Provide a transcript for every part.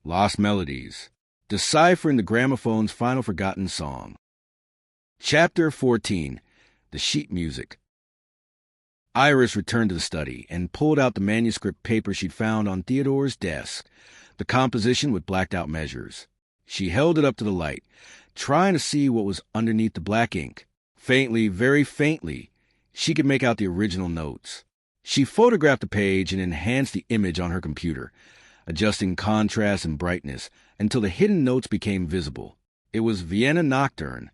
Lost Melodies, Deciphering the Gramophone's Final Forgotten Song. Chapter 14, The Sheet Music. Iris returned to the study and pulled out the manuscript paper she'd found on Theodore's desk, the composition with blacked-out measures. She held it up to the light, trying to see what was underneath the black ink. Faintly, very faintly, she could make out the original notes. She photographed the page and enhanced the image on her computer, adjusting contrast and brightness until the hidden notes became visible. It was Vienna Nocturne,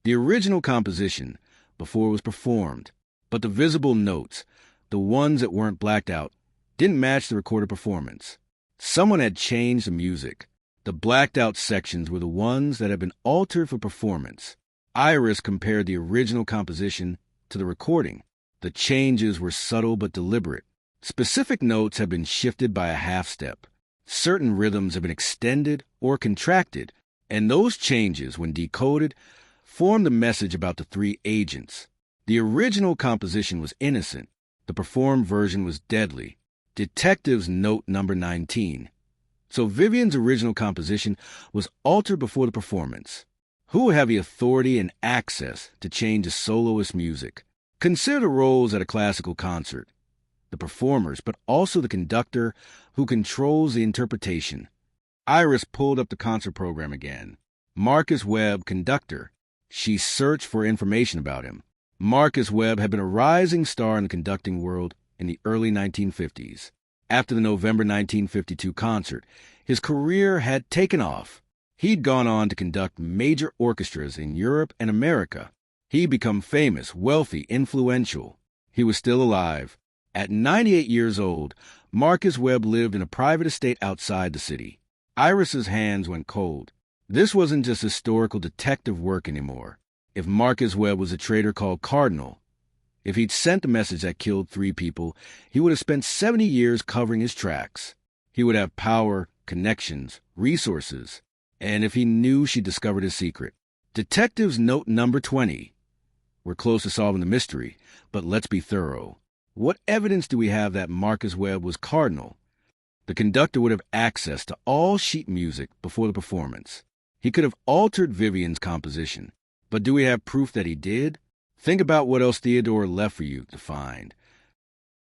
the original composition, before it was performed. But the visible notes, the ones that weren't blacked out, didn't match the recorded performance. Someone had changed the music. The blacked-out sections were the ones that had been altered for performance. Iris compared the original composition to the recording. The changes were subtle but deliberate. Specific notes had been shifted by a half-step. Certain rhythms had been extended or contracted, and those changes, when decoded, formed a message about the three agents. The original composition was innocent. The performed version was deadly. Detective's note number 19. So Vivian's original composition was altered before the performance. Who would have the authority and access to change a soloist's music? Consider the roles at a classical concert. The performers, but also the conductor who controls the interpretation. Iris pulled up the concert program again. Marcus Webb, conductor. She searched for information about him. Marcus Webb had been a rising star in the conducting world in the early 1950s. After the November 1952 concert, his career had taken off. He'd gone on to conduct major orchestras in Europe and America. He'd become famous, wealthy, influential. He was still alive. At 98 years old, Marcus Webb lived in a private estate outside the city. Iris's hands went cold. This wasn't just historical detective work anymore. If Marcus Webb was a traitor called Cardinal, if he'd sent the message that killed 3 people, he would have spent 70 years covering his tracks. He would have power, connections, resources, and if he knew she discovered his secret. Detective's note number 20. We're close to solving the mystery, but let's be thorough. What evidence do we have that Marcus Webb was Cardinal? The conductor would have access to all sheet music before the performance. He could have altered Vivian's composition. But do we have proof that he did? Think about what else Theodore left for you to find.